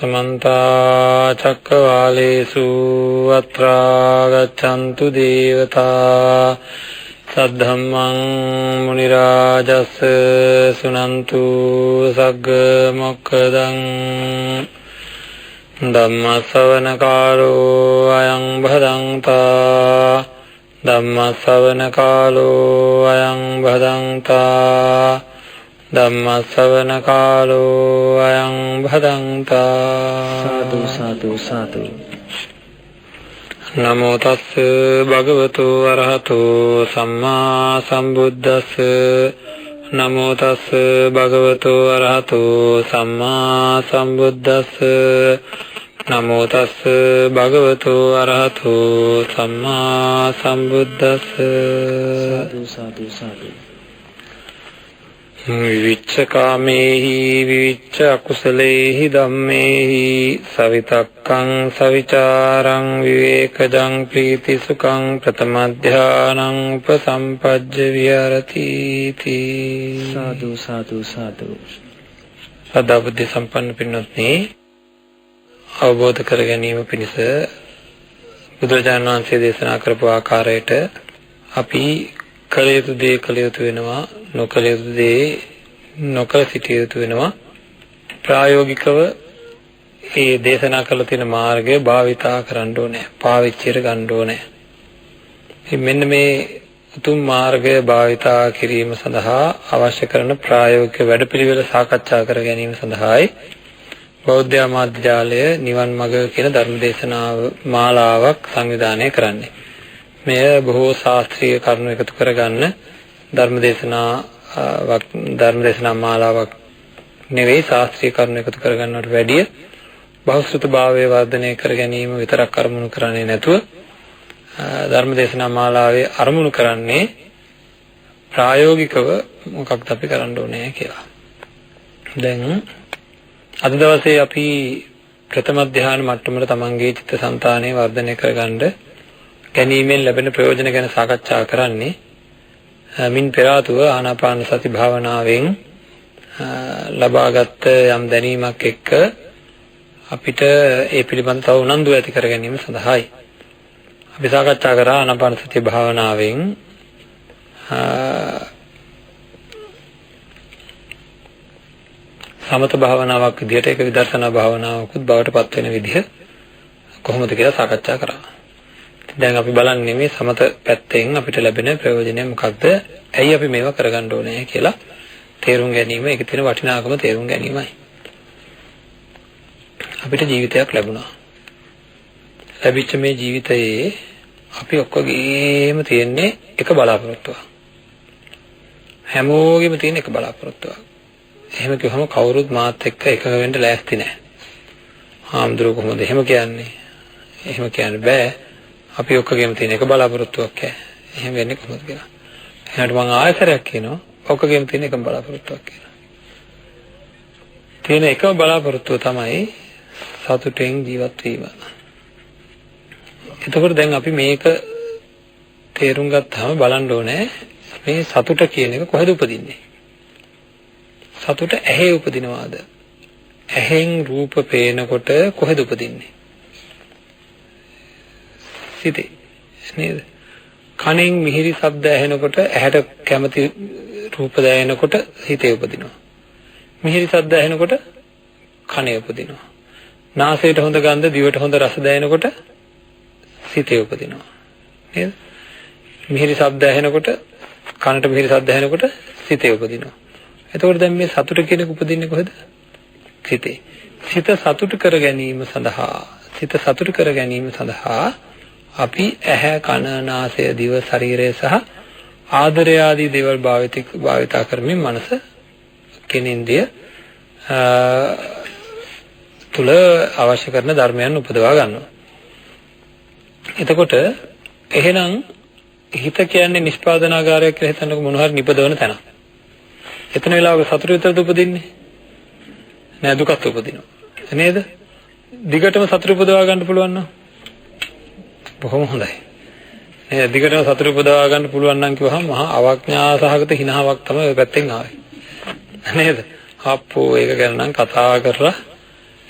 समन्ता चक्रवालेषु अत्रा गच्छन्तु देवता सद्धम्मं मुनिराजस् सुनन्तु सग्गमोक्खदं धम्मश्रवणकालो अयं भदन्ता धम्मश्रवणकालो अयं भदन्ता धम्मश्रवणकालो अयं भदन्ता साधु साधु साधु नमो तस् भगवतो अरहतो सम्मा संबुද්දස්ස नमो तस् भगवतो अरहतो सम्मा संबुද්දස්ස नमो तस् भगवतो अरहतो सम्मा संबुද්දස්ස साधु साधु साधु विविच्च कामेहि विविच्च अकुसलेहि धम्मेहि सवितक्कं सविचारं विवेकजं प्रीतिसुखं प्रथमध्यानं उपसम्पज्य विहरति साधु साधु साधु සදා බුද්ධ සම්පන්න පින්වත්නි අවබෝධ කර ගැනීම පිණිස බුදුරජාණන් වහන්සේ දේශනා කරපු ආකාරයට අපි කළ යුතු දේ කළ යුතු වෙනවා නොකළ යුතු දේ නොකර සිටිය යුතු වෙනවා ප්‍රායෝගිකව මේ දේශනා කළ තියෙන මාර්ගය භාවිතා කරන්න ඕනේ පාවිච්චියට ගන්න ඕනේ මෙන්න මේ උතුම් මාර්ගය භාවිතා කිරීම සඳහා අවශ්‍ය කරන ප්‍රායෝගික වැඩපිළිවෙල සාකච්ඡා කර ගැනීම සඳහායි බෞද්ධ මාධ්‍යාලය නිවන් මඟ කියන ධර්ම දේශනාව මාලාවක් සංවිධානය කරන්නේ මෙය බොහෝ ශාස්ත්‍රීය කරුණු එකතු කරගන්න ධර්මදේශනා මාලාවක් නෙවෙයි ශාස්ත්‍රීය කරුණු එකතු කරගන්නවට වැඩිය බහුශ්‍රృతභාවය වර්ධනය කර ගැනීම විතරක් අරමුණු කරන්නේ නැතුව ධර්මදේශනා මාලාවේ අරමුණු කරන්නේ ප්‍රායෝගිකව මොකක්ද අපි කරන්න ඕනේ කියලා. දැන් අද දවසේ අපි ප්‍රථම ධ්‍යාන මට්ටමට තමන්ගේ චිත්තසංතානය වර්ධනය කරගන්න ගැනීමෙන් ලැබෙන ප්‍රයෝජන ගැන සාකච්ඡා කරන්නේ මින් පෙර ආතුව ආනාපාන සති භාවනාවෙන් ලබාගත් යම් දැනීමක් එක්ක අපිට ඒ පිළිබඳ තව උනන්දු ඇති කර ගැනීම සඳහායි අපි සාකච්ඡා කරා ආනාපාන සති භාවනාවෙන් සමත භාවනාවක් විදිහට ඒක විදර්ශනා භාවනාවකුත් බවට පත් වෙන විදිහ කොහොමද කියලා සාකච්ඡා කරා. දැන් අපි බලන්නේ මේ සමත පැත්තෙන් අපිට ලැබෙන ප්‍රයෝජනය මොකක්ද? ඇයි අපි මේවා කරගන්න ඕනේ කියලා තේරුම් ගැනීම, ඒකේ තියෙන වටිනාකම තේරුම් ගැනීමයි. අපිට ජීවිතයක් ලැබුණා. ලැබිච්ච මේ ජීවිතයේ අපි ඔක්කොගේම තියෙන්නේ එක බලාපොරොත්තුවක්. හැමෝගෙම තියෙන එක බලාපොරොත්තුවක්. එහෙම කිව්වම කවුරුත් මාත් එක්ක එකග වෙන්න ලෑස්ති නැහැ. ආම්දුර කොහොමද එහෙම කියන්නේ? එහෙම කියන්න බෑ. අපි ඔක්කොගෙම තියෙන එක බලාපොරොත්තුවක් ඈ. එහෙම වෙන්නේ කොහොමද කියලා. එහෙනම් මම ආයතරයක් කියනවා ඔක්කොගෙම තියෙන එකම බලාපොරොත්තුවක් කියලා. තියෙන එකම බලාපොරොත්තුව තමයි සතුටෙන් ජීවත් වීම. එතකොට දැන් අපි මේක තේරුම් ගත්තාම බලන්න ඕනේ මේ සතුට කියන එක කොහෙද උපදින්නේ? සතුට ඇහි උපදිනවාද? ඇහෙන් රූප පේනකොට කොහෙද උපදින්නේ? සිතේ නේද? කනෙන් මිහිරි ශබ්ද ඇහෙනකොට ඇහැට කැමති රූප දැනෙනකොට හිතේ උපදිනවා. මිහිරි ශබ්ද ඇහෙනකොට කනේ උපදිනවා. නාසයට හොඳ ගන්ධ, දිවට හොඳ රස දැනෙනකොට සිතේ උපදිනවා. නේද? මිහිරි ශබ්ද ඇහෙනකොට කනට මිහිරි ශබ්ද ඇහෙනකොට සිතේ උපදිනවා. එතකොට දැන් මේ සතුට කියන එක උපදින්නේ කොහෙද? සිතේ. සිත සතුට කර ගැනීම සඳහා අපි ඇහැ කන නාසය දිව ශරීරය සහ ආදරය ආදී දේවල් භාවිතා කරමින් මනස කෙනින්දිය තුල අවශ්‍ය කරන ධර්මයන් උපදවා ගන්නවා. එතකොට එහෙනම් හිත කියන්නේ නිෂ්පාදනාගාරයක් කියලා හිතන්නකො මොන හරි නිපදවන තැන. එතන වෙලාවක සතුට විතරද උපදින්නේ? නෑ දුකත් උපදිනවා. නේද? දිගටම සතුට උපදවා ගන්න පුළුවන් නම් බොහොම හොඳයි. නේද? දිගටම සතුට උපදවා ගන්න පුළුවන් නම් කිව්වහම මහා අවඥා සහගත හිනාවක් තමයි ඔය පැත්තෙන් ආවේ. නේද? අප්පෝ ඒක ගැන නම් කතා කරලා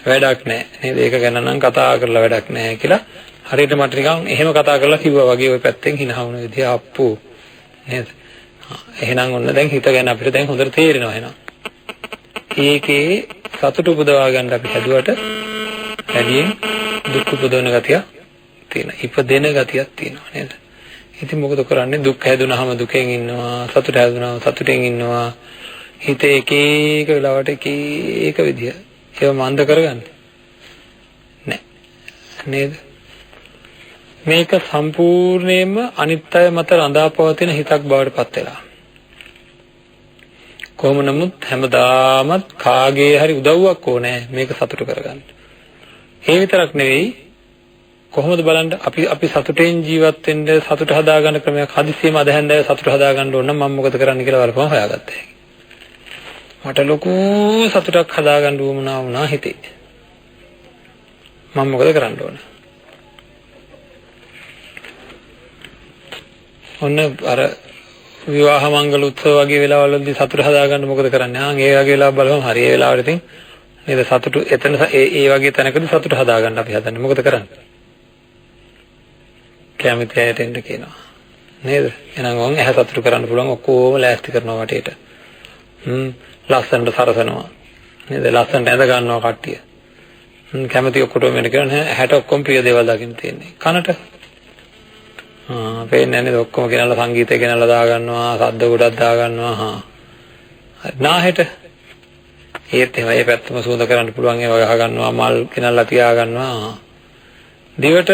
වැඩක් නැහැ නේද? ඒක ගැන නම් කතා කරලා වැඩක් නැහැ කියලා හරියට මට නිකන් එහෙම කතා කරලා කිව්වා වගේ ওই පැත්තෙන් hina වුණ විදිය අප්පෝ නේද? එහෙනම් ඔන්න දැන් හිත ගැන අපිට දැන් හොඳට තේරෙනවා එහෙනම්. ඒකේ සතුට උපදවා ගන්න අපි හැදුවට වැඩියෙන් දුක් උපදවන ගතිය තියෙනවා. ඉපදෙන ගතියක් තියෙනවා නේද? ඉතින් මොකද කරන්නේ? දුක් හැදුනහම දුකෙන් ඉන්නවා, සතුට හැදුනහම සතුටෙන් ඉන්නවා. හිත එක එක වෙලාවට එක එක විදිය ඒව මන්ද කරගන්නේ නෑ නේද? මේක සම්පූර්ණයෙන්ම අනිත් අය මත රඳාපවතින හිතක් බවට පත් වෙලා. කොහොම නමුත් හැමදාමත් කාගේ හරි උදව්වක් ඕනේ මේක සතුට කරගන්න. ඒ විතරක් නෙවෙයි කොහොමද බලන්න අපි සතුටෙන් ජීවත් වෙන්න සතුට හදාගන්න ක්‍රමයක් හදිස්සියම අදහැන්දෑ සතුට හදාගන්න ඕන නම් මම මොකද කරන්න කියලා බලපුවම හොයාගත්තා. මට ලොකු සතුටක් හදාගන්න උවමනා වුණා හිතේ. මම මොකද කරන්න ඕන? ඔන්න අර විවාහ මංගල උත්සව වගේ වෙලාවලදී සතුට හදාගන්න මොකද කරන්නේ? ඒ වගේ වෙලාව බලවම හරි ඒ වෙලාවට ඉතින් නේද සතුට එතන ඒ වගේ තැනකදී සතුට හදාගන්න අපි හදන්නේ මොකද කරන්නේ? කැමති අයට එන්න කියනවා. නේද? එහෙනම් වොන් ඇහැ සතුට කරන්න පුළුවන් ඔක්කොම ලෑස්ති කරනවා වටේට. ලස්සනට සරසනවා. නේද? ලස්සනට ඇඳ ගන්නවා කට්ටිය. කැමති ඔක්කොටම වෙන කියන ඇහැට ඔක්කොම ප්‍රිය දේවල් දකින්න තියෙන්නේ. කනට පේන්නේ නැහැ නේද? ඔක්කොම ගෙනල්ලා සංගීතය ගෙනල්ලා දා ගන්නවා, ශබ්ද ගොඩක් දා ගන්නවා. නාහෙට ඒත් එහෙම ඒ පැත්තම සූඳ කරන්න පුළුවන් ඒවා ගහ ගන්නවා, මල් ගෙනල්ලා තියා ගන්නවා. දිවට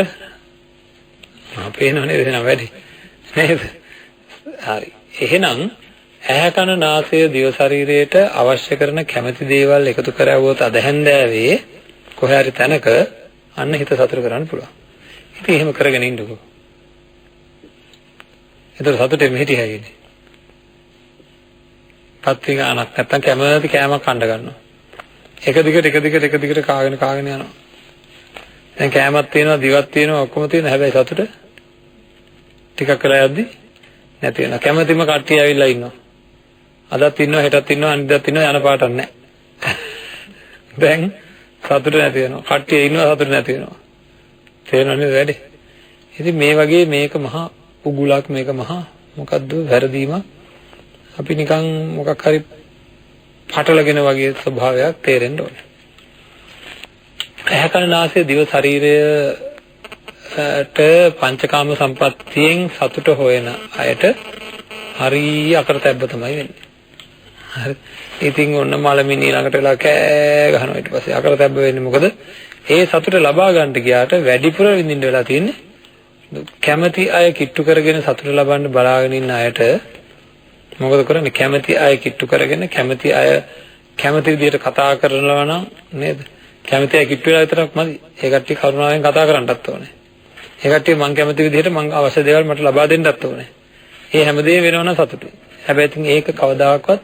පේනව නේද? එහෙනම් වැඩි නේද? හරි. එහෙනම් ඇහැ කන නාසය දිව ශරීරයට අවශ්‍ය කරන කැමැති දේවල් එකතු කරවුවොත් අදහැන්දෑවේ කොහේ හරි තැනක අන්න හිත සතුට කරන්න පුළුවන්. ඉතින් එහෙම කරගෙන ඉන්නකෝ. ඒතර සතුටේ මෙහෙටි හැගෙන්නේ. පත්‍රිකාවක් නැත්තම් කැමති කෑමක් කන්න ගන්නවා. එක දිගට කාගෙන යනවා. දැන් කෑමක් තියෙනවා, දිවක් තියෙනවා, ඔක්කොම තියෙනවා. හැබැයි සතුට ටිකක් වෙලා යද්දි නැති වෙනවා. කැමැතිම කට්ටිය ඇවිල්ලා ඉන්නවා. අදත් ඉන්නවා, හෙටත් ඉන්නවා, අනිද්දාත් ඉන්නවා, යන පාටක් නැහැ. දැන් සතුට නැති වෙනවා. කට්ටිය ඉන්නවා, සතුට නැති වෙනවා. තේරෙනවද වැඩි? ඉතින් මේ වගේ මේක මහා උගුලක්, මේක මහා මොකද්ද වැරදීමක්. අපි නිකන් මොකක් හරි පටලගෙන වගේ ස්වභාවයක් තේරෙන්න ඕනේ. ඇහැ කන නාසය දිව ශරීරයට පංචකාම සම්පත්තියෙන් සතුට හොයන අයට හරිය අකරතැබ්බ තමයි වෙන්නේ. හරි. ඉතින් ඔන්න මලමිනී ළඟට වෙලා කෑ ගහනවා ඊට පස්සේ අකරතැබ්බ වෙන්නේ මොකද? ඒ සතුට ලබා ගන්න ගියාට වැඩිපුර විඳින්න වෙලා තියෙන්නේ කැමැති අය කිට්ටු කරගෙන සතුට ලබන්න බලාගෙන ඉන්න අයට මොකද කරන්නේ? කැමැති අය කිට්ටු කරගෙන කැමැති අය කැමැති විදිහට කතා කරනවා නම් නේද? කැමැති අය කිට්ටු වෙලා විතරක් මදි. ඒ කට්ටිය කරුණාවෙන් කතා කරන්නත් ඕනේ. ඒ කට්ටිය මං කැමති විදිහට මං අවශ්‍ය දේවල් මට ලබා දෙන්නත් ඕනේ. ඒ හැමදේම වෙනවනම් සතුටුයි. හැබැයි ඉතින් ඒක කවදාකවත්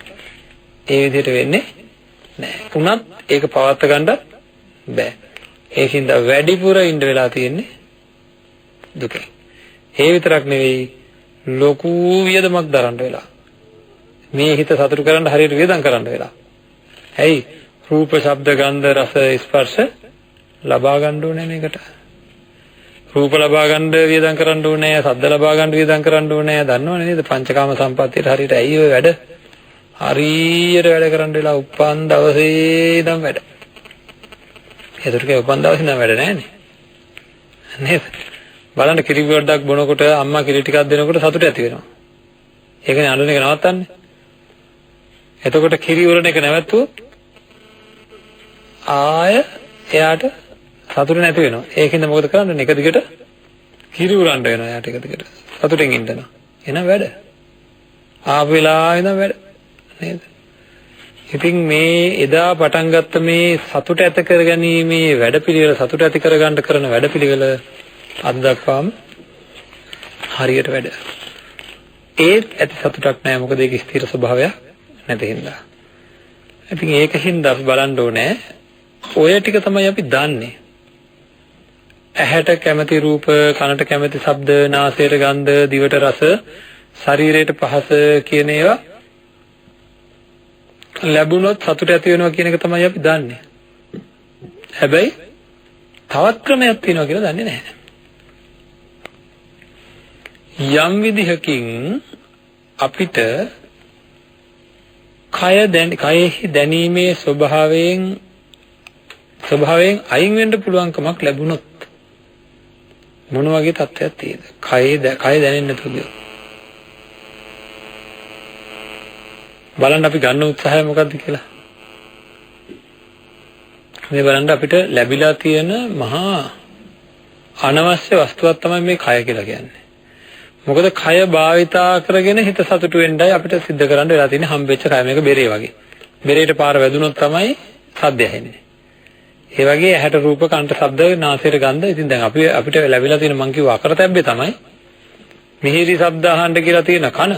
ඒ විදිහට වෙන්නේ නැහැ. උනත් ඒක පවත් ගන්නත් බෑ. ඒකින්ද වැඩිපුර ඉඳ වෙලා තියෙන්නේ දුකේ. ඒ විතරක් නෙවෙයි ලොකු වියදමක් දරන්න වෙලා. මේ හිත සතුටු කරන්න හරියට වියදම් කරන්න වෙලා. ඇයි? රූප, ශබ්ද, ගන්ධ, රස, ස්පර්ශ ලබා ගන්න ඕනේ මේකට. රූප ලබා ගන්න වියදම් කරන්න ඕනේ, ශබ්ද ලබා ගන්න වියදම් කරන්න ඕනේ. දන්නවනේ නේද? පංචකාම සම්පත්තියට හරියට ඇයි ඔය වැඩ? හරියට වැඩ කරන්න වෙලා උපන් දවසේ ඉඳන් වැඩ. ඒතරකේ උපන් දවසේ ඉඳන් වැඩ නැහැනේ. නේද? බලන්න කිරි ගොඩක් බොනකොට අම්මා කිරි ටිකක් දෙනකොට සතුට ඇති වෙනවා. ඒකනේ අඬන එක නවත්තන්නේ. එතකොට කිරි උරන එක නැවතුවොත් ආය එයාට සතුට නැති වෙනවා. ඒකින්ද මොකද කරන්නේ? එක දිගට කිරි උරන්න වෙනවා එයාට එක දිගට. සතුටින් ඉඳනවා. එහෙනම් වැඩ. ආපු වෙලාවෙ ඉඳන් වැඩ. නේද? ඉතින් මේ එදා පටන් ගත්ත මේ සතුට ඇති කරගැනීමේ වැඩපිළිවෙල, සතුට ඇති කරගන්න කරන වැඩපිළිවෙල අද දක්වාම හරියට වැඩ. ඒත් ඇති සතුටක් නැහැ. මොකද ඒක ස්ථිර ස්වභාවයක් නැති හින්දා. ඉතින් ඒකින්ද අපි බලන්න ඕනේ ඔය ටික තමයි අපි දන්නේ. ඇහැට කැමති රූප, කනට කැමති ශබ්ද, නාසයට ගන්ධ, දිවට රස, ශරීරයට පහස කියන ඒවා ලැබුණොත් සතුට ඇති වෙනවා කියන එක තමයි අපි දන්නේ. හැබැයි තවත් ක්‍රමයක් තියෙනවා කියලා දන්නේ නැහැ. යම් විදිහකින් අපිට කයෙහි දැනීමේ ස්වභාවයෙන් අයින් වෙන්න පුළුවන්කමක් ලැබුණොත් මොන වගේ තත්ත්වයක් තියෙද? කය දැනෙන්නේ නැතුව බලන්න අපි ගන්න උත්සාහය මොකද්ද කියලා. මේ බලන්න අපිට ලැබිලා තියෙන මහා අනවශ්‍ය වස්තුවක් තමයි මේ කය කියලා කියන්නේ. මොකද කය භාවිතා කරගෙන හිත සතුටු වෙන්නයි අපිට සිද්ධ කරන්න වෙලා තියෙන්නේ. හම්බෙච්ච කය මේක බෙරේ වගේ. බෙරේට පාර වැදුනොත් තමයි සද්ද ඇහෙන්නේ. ඒ වගේ ඇහැට රූප, කනට ශබ්ද, නාසයට ගන්ධ. ඉතින් දැන් අපිට ලැබිලා තියෙන මං කිව්ව අකරතැබ්බේ තමයි මිහිරි ශබ්ද අහන්න කියලා තියෙන කන.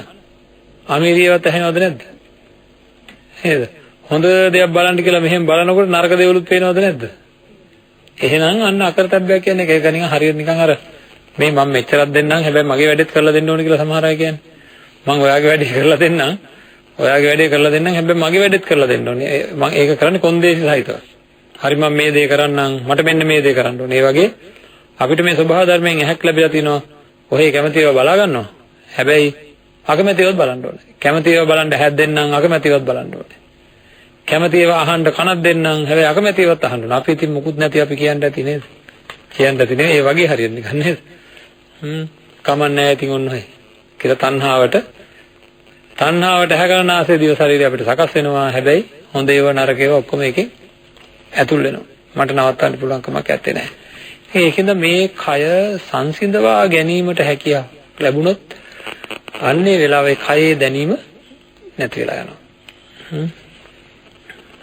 අමිරියවත් ඇහෙනවද නැද්ද? නේද? හොඳ දෙයක් බලන්න කියලා මෙහෙම බලනකොට නරක දේවලුත් පේනවද නැද්ද? එහෙනම් අන්න අකරතැබ්බයක් කියන්නේ ඒක නිකන් හරියට නිකන් අර මේ මම මෙච්චරක් දෙන්නම් හැබැයි මගේ වැඩේත් කරලා දෙන්න ඕනේ කියලා සමහර අය කියන්නේ. මම ඔයාගේ වැඩේ කරලා දෙන්නම්. ඔයාගේ වැඩේ කරලා දෙන්නම් හැබැයි මගේ වැඩේත් කරලා දෙන්න ඕනේ. මම ඒක කරන්නේ කොන්දේසි සහිතව. හරි මම මේ දේ කරන්නම් මට මෙන්න මේ දේ කරන්න ඕනේ. ඒ වගේ අපිට මේ ස්වභාව ධර්මයෙන් ඇහැක් ලැබිලා තිනවා. ඔහේ කැමති ඒවා බලා ගන්නවා. හැබැයි අකමැතිවත් බලන්න ඕනේ. කැමති ඒවා බලන්න ඇහක් දෙන්නම් අකමැතිවත් බලන්න ඕනේ. කැමති ඒවා අහන්න කනක් දෙන්නම් හැබැයි අකමැතිවත් අහන්න ඕනේ. අපි ඉතින් මොකුත් නැති අපි කියන්න ඇති නේද? කියන්න ඇති නේ. ඒ වගේ හරියට නිකන් නේද? කමන්නේ ඉතින් ඔන්න ඔය කියලා තණ්හාවට හැකරන ආසේ දිව ශරීරය අපිට සකස් වෙනවා. හැබැයි හොඳ ඒවා නරක ඒවා ඔක්කොම එකේ ඇතුල් වෙනවා. මට නවත්තන්න පුළුවන් කමක් නැත්තේ නෑ. ඒකින්ද මේ කය සංසිඳවා ගැනීමට හැකියාව ලැබුණොත් අන්නේ වෙලාවේ කයේ දැනීම නැති වෙලා යනවා.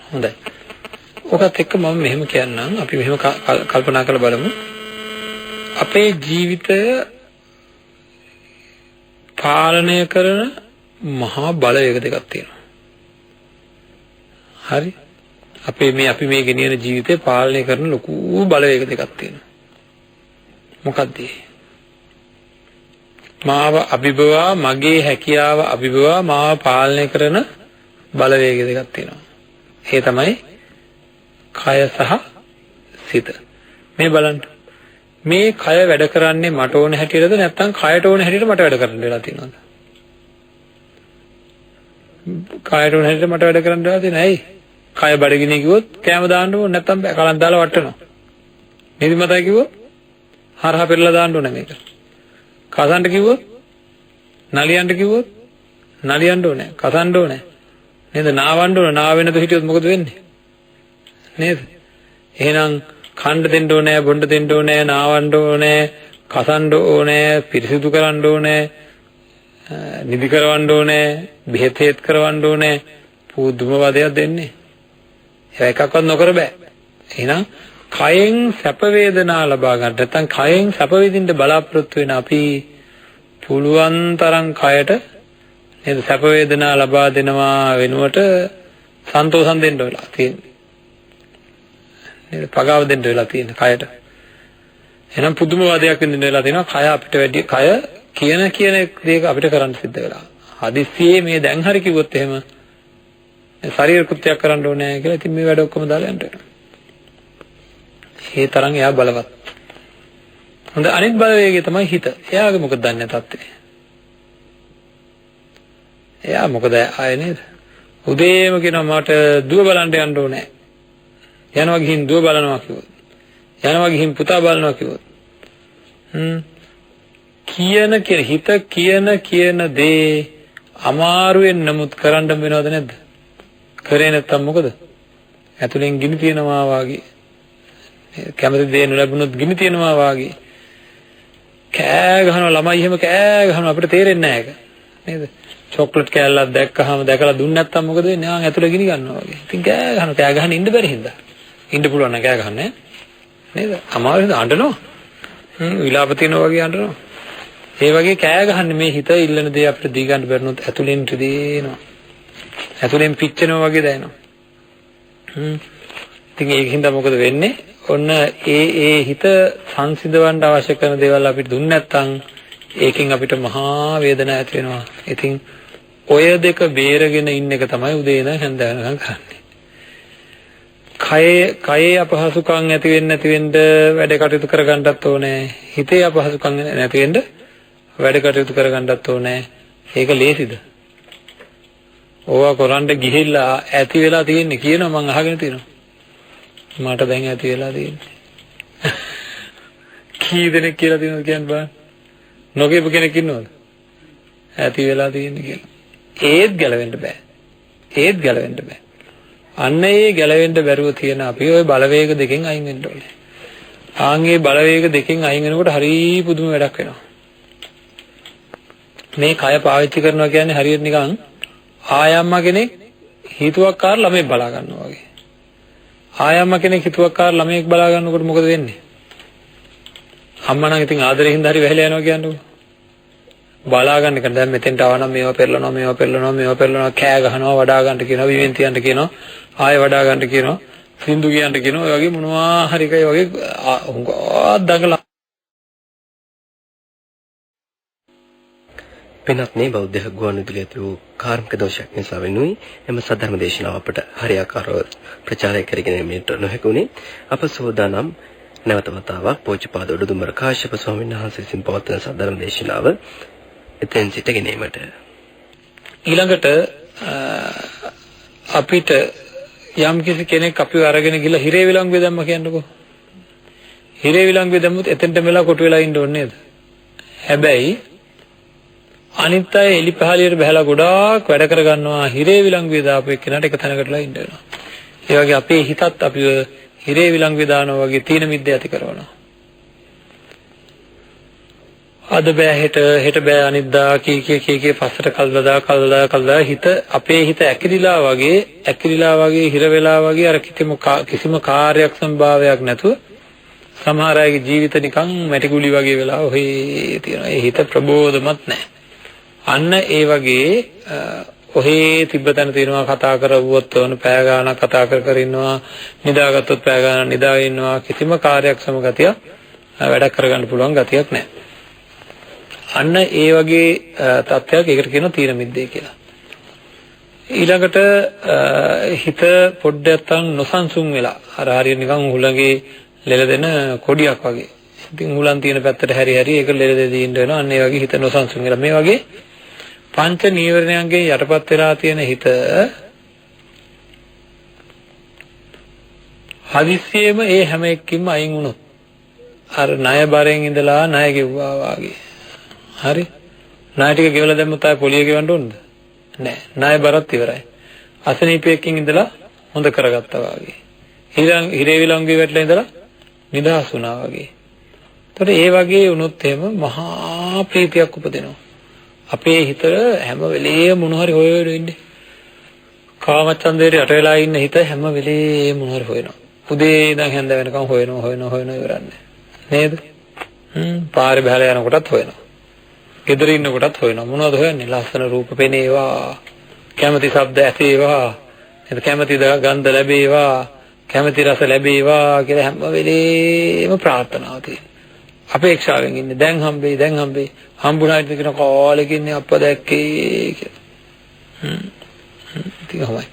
හොඳයි. ඔකත් එක්ක මම මෙහෙම කියන්නම්. අපි මෙහෙම කල්පනා කරලා බලමු. අපේ ජීවිතය පාලනය කරන මහා බලවේග දෙකක් තියෙනවා. හරි? අපි මේ ගෙනියන ජීවිතය පාලනය කරන ලොකු බලවේග දෙකක් තියෙනවා. මොකක්ද ඒ? මාව අභිභවා මගේ හැකියාව අභිභවා මාව පාලනය කරන බලවේග දෙකක් තියෙනවා. ඒ තමයි කය සහ සිත. මේ බලන්න. මේ කය වැඩ කරන්නේ මට ඕන හැටියටද නැත්නම් කයට ඕන හැටියට මට වැඩ කරන්න වෙලා තියෙනවද? කයට ඕන හැටියට මට වැඩ කරන්න වෙලා තියෙන ඇයි? කය බඩගිනි කිව්වොත් කෑම දාන්න ඕනේ නැත්නම් කලක් දාලා වට්ටනවා. නිදිමතයි කිව්වොත් හරහා පෙරලා දාන්න ඕනේ මේක. කසන්න කිව්වොත් නලියන්න කිව්වොත් නලියන්න ඕනේ. කසන්න ඕනේ. නේද? නාවන්න ඕනේ. නාවෙන්නද හිටියොත් මොකද වෙන්නේ? නේද? එහෙනම් කණ්ඩ දෙන්න ඕනේ, බොණ්ඩ දෙන්න ඕනේ, නාවන්න ඕනේ, කසන්න ඕනේ, පිරිසිදු කරන්න ඕනේ, නිදි කරවන්න ඕනේ, බෙහෙත් හේත් කරවන්න ඕනේ. පුදුම වදයක් දෙන්නේ. ඒක එකක්වත් නොකර බෑ. එහෙනම් කයෙන් සැප වේදනා ලබා ගන්න නැත්නම් කයෙන් සැප විඳින්න බලාපොරොත්තු වෙන අපි පුළුවන් තරම් කයට නේද සැප වේදනා ලබා දෙනවා වෙනුවට සන්තෝෂම් දෙන්න වෙලා තියෙන්නේ. නේද? පගාව දෙන්න වෙලා තියෙන්නේ කයට. එහෙනම් පුදුම වදයක් විඳින්න වෙලා තියෙනවා. කය අපිට වැඩි කය කියන දේක අපිට කරන්න සිද්ධ වෙලා. හදිස්සියේ මේ දැන් හරි කිව්වොත් එහෙම ශරීර කෘත්‍යයක් කරන්න ඕනේ කියලා ඉතින් මේ වැඩ ඔක්කොම දාලා යන්න වෙනවා. ඒ තරම් එයා බලවත්. හොඳ අනිත් බලවේගය තමයි හිත. එයාගේ මොකද දන්නේ තත්ත්වය. එයා මොකද ආයේ නේද? උදේම කියනවා මට දුව බලන්න යන්න ඕනේ. යනවා ගිහින් දුව බලනවා කිව්වොත්. යනවා ගිහින් පුතා බලනවා කිව්වොත්. හිත කියන දේ අමාරුවෙන් නමුත් කරන්න වෙනවද නැද්ද? කරේ නැත්තම් මොකද? ඇතුලෙන් ගිනි තියනවා වාගේ. කැමති දේ නොලැබුණොත් ගිනි තියනවා වාගේ. කෑ ගහනවා ළමයි එහෙම කෑ ගහනවා අපිට තේරෙන්නේ නැහැ ඒක. නේද? චොක්ලට් කෑල්ලක් දැකලා දුන්නේ නැත්තම් මොකද වෙන්නේ? ආ ඇතුලේ ගිනි ගන්නවා වගේ. ඉතින් කෑ ගහනවා. කෑ ගහන්න ඉන්න බැරි හින්දා. ඉන්න පුළුවන් නම් කෑ ගහන්නේ නේද? අමාරුද අඬනවා. විලාප තියනවා වගේ අඬනවා. ඒ වගේ කෑ ගහන්නේ මේ හිත ඉල්ලන දේ අපිට දී ගන්න බැරිනොත් ඇතුලෙන් රිදෙනවා. ඇතුලෙන් පිච්චෙනවා වගේ දැනෙනවා. ඉතින් ඒකින්ද මොකද වෙන්නේ? ඔන්න ඒ හිත සංසිඳවන්න අවශ්‍ය කරන දේවල් අපිට දුන්නේ නැත්නම් ඒකෙන් අපිට මහා වේදනාවක් ඇති වෙනවා. ඉතින් ඔය දෙක බේරගෙන ඉන්න එක තමයි උදේ ඉඳන් හැන්ද වෙනකන් කරන්නේ. කයේ අපහසුකම් ඇති වෙන්න වැඩ කටයුතු කරගන්නත් ඕනේ. හිතේ අපහසුකම් නැති වෙන්න වැඩ කටයුතු කරගන්නත් ඕනේ. ඒක ලේසිද? ඕවා කරන්න ගිහිල්ලා ඇති වෙලා තියෙන්නේ කියනවා මම අහගෙන තියෙනවා. මට දැන් ඇති වෙලා තියෙන්නේ. කී දෙනෙක් කියලා තියෙනවද කියන්න බෑ. නොකියපු කෙනෙක් ඉන්නවද? ඇති වෙලා තියෙන්නේ කියලා. ඒත් ගැලවෙන්න බෑ. අන්න ඒ ගැලවෙන්න බැරුව තියෙන අපි ওই බලවේග දෙකෙන් අයින් වෙන්න ඕනේ. ආන්ගේ බලවේග දෙකෙන් අයින් වෙනකොට හරි පුදුම වැඩක් වෙනවා. මේ කය පාවිච්චි කරනවා කියන්නේ හරියට නිකන් ආයම්මා කෙනෙක් හිතුවක්කාර ළමෙක් බලා ගන්නවා වගේ. ආයම්මා කෙනෙක් හිතුවක්කාර ළමෙක් බලා ගන්නකොට මොකද වෙන්නේ? අම්මා නම් ඉතින් ආදරෙන් හින්දා හරි වැහිලා යනවා කියන්නේ. බලා ගන්න එක දැන් මෙතෙන්ට ආවනම් මේවා පෙරලනවා කෑ ගහනවා වඩා ගන්න කියනවා විවෙන් තියන්න කියනවා ආයෙ වඩා ගන්න කියනවා සින්දු කියන්න කියනවා ඔය වගේ මොනවා හරි එකයි වගේ හුඟා දඟලන පින්වත්නි බෞද්ධ ගුවන්විදුලියේ තිබූ කාර්මික දෝෂයක් නිසා වෙනුයි එම සද්ධර්ම දේශනාව අපට හරියාකාරව ප්‍රචාරය කරගෙන යන්නට නොහැකුණේ අප සෝදානම් නැවත වතාවක් පූජ්‍යපාද උඩුදුම්බර කාශ්‍යප ස්වාමීන් වහන්සේ විසින් පවත්වන සද්ධර්ම දේශනාව එතෙන් සිට ගෙනීමට ඊළඟට අපිට යම් කිසි කෙනෙක් අපිව අරගෙන ගිහලා හිරේ විලංගුවේ දැම්ම කියන්නකෝ. හිරේ විලංගුවේ දැම්මුත් එතෙන්ට මෙලා කොටු වෙලා ඉන්න ඕනේ නේද? හැබැයි අනිත් අය එලිපහලියට බහලා ගොඩාක් වැඩ කර ගන්නවා හිරේ විලංගුවේ දාපු එක්කෙනාට එක තැනකටලා ඉන්න වෙනවා. ඒ වගේ අපේ හිතත් අපිව හිරේ විලංගුවේ දානවා වගේ තීන මිද්ද ඇති කරනවා. අද බෑ හෙට බෑ අනිද්දා කී පස්සට කල්දා හිත අපේ හිත ඇකිලිලා වගේ හිර වෙලා වගේ අර කිසිම කාර්යයක් සම්භාවයක් නැතුව සමහර අයගේ ජීවිත නිකන් මැටි ගුලි වගේ වෙලා ඔහේ තියෙනවා. ඒ හිත ප්‍රබෝධමත් නැහැ. අන්න ඒ වගේ ඔහේ තිබ්බතන තියෙනවා කතා කරවුවොත් වොන පෑ ගානක් කතා කර ඉන්නවා නිදාගත්තොත් පෑ ගානක් නිදාගෙන ඉන්නවා කිසිම කාර්යයක් සමගතිය වැඩක් කරගන්න පුළුවන් ගතියක් නැහැ. අන්න ඒ වගේ තත්ත්වයක් ඒකට කියනවා තීන මිද්දේ කියලා. ඊළඟට හිත පොඩ්ඩක් නොසන්සුන් වෙලා අර හරිය නිකන් හුලඟේ ලෙලදෙන කොඩියක් වගේ. ඉතින් හුලන් තියෙන පැත්තට හැරි ඒක ලෙලදෙදී ඉන්න වෙනවා. අන්න ඒ වගේ හිත නොසන්සුන් වෙලා මේ වගේ පංච නීවරණයන්ගේ යටපත් වෙලා තියෙන හිත හදිස්සියෙම ඒ හැම එකකින්ම අයින් වුණොත් අර ණය බරෙන් ඉඳලා ණය ගෙවුවා වගේ. හරි ණය ටික ගෙවලා දැම්මොත් ආය පොලිය ගෙවන්න ඕනද? නෑ. ණය බරත් ඉවරයි. අසනීපයකින් ඉඳලා හොඳ කරගත්තා වගේ. හිරේ විලංගුවේ වැටලා ඉඳලා නිදහස් වුණා වගේ. ඒතකොට ඒ වගේ වුණොත් එහෙම මහා ප්‍රීතියක් උපදිනවා. අපේ හිත හැම වෙලේම මොන හරි හොයන ඉන්නේ. කාමචන්දේට යට වෙලා ඉන්න හිත හැම වෙලේම මොන හරි හොයනවා. උදේ ඉඳන් හැන්ද වෙනකම් හොයනවා ඉවරන්නේ. නේද? පාරේ බහලා යනකොටත් හොයනවා. ගෙදර ඉන්න කොටත් හොයනවා. මොනවද හොයන්නේ? ලස්සන රූප පෙනේවා, කැමති ශබ්ද ඇසේවා, එතන කැමති ගන්ධ ලැබේවා, කැමති රස ලැබේවා කියලා හැම වෙලේම ප්‍රාර්ථනාව තියෙනවා. අපේක්ෂාවෙන් ඉන්නේ. දැන් හම්බෙයි. හම්බුනායිද කියන කාලෙක ඉන්නේ අප්පා දැක්කේ කියලා. ඉතින්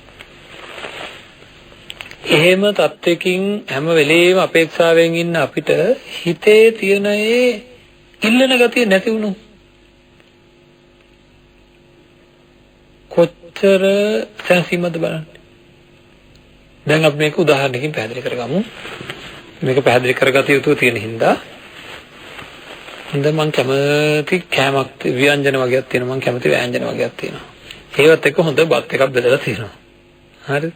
එහෙම තත්වයකින් හැම වෙලේම අපේක්ෂාවෙන් ඉන්න අපිට හිතේ තියෙන ඒ ඉල්ලන ගතිය නැති වුණොත් කොච්චර සැනසීමද බලන්න. දැන් අපි මේක උදාහරණයකින් පැහැදිලි කරගමු. මේක පැහැදිලි කරගත යුතු තියෙන හින්දා මම කැමති කෑමක් ව්‍යංජන වගේක් තියෙනවා. මම කැමති ව්‍යංජන වගේක් තියෙනවා. ඒවත් එක්ක හොඳ බත් එකක් බෙදලා තියෙනවා. හරිද?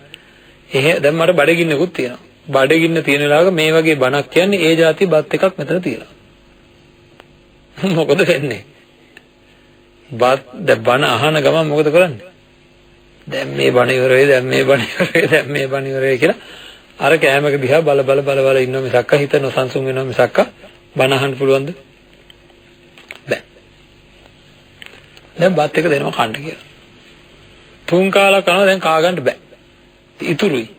දැන් මට බඩගින්නකුත් තියෙනවා. බඩගින්න තියෙන වෙලාවක මේ වගේ බණක් කියන්නේ ඒ જાති බත් එකක් මෙතන තියෙනවා. මොකද වෙන්නේ? බණ අහන ගමන් මොකද කරන්නේ? දැන් මේ බණ ඉවර වෙයි කියලා අර කෑමක දිහා බල ඉන්නවා මිසක්ක හිත නොසන්සුන් වෙනවා මිසක්ක බණ අහන්න පුළුවන්ද? බෑ. දැන් බත් එක දෙනවා කන්න කියලා. තුන් කාලක් කනවා දැන් කා ගන්න බෑ. ඉතුරුයි.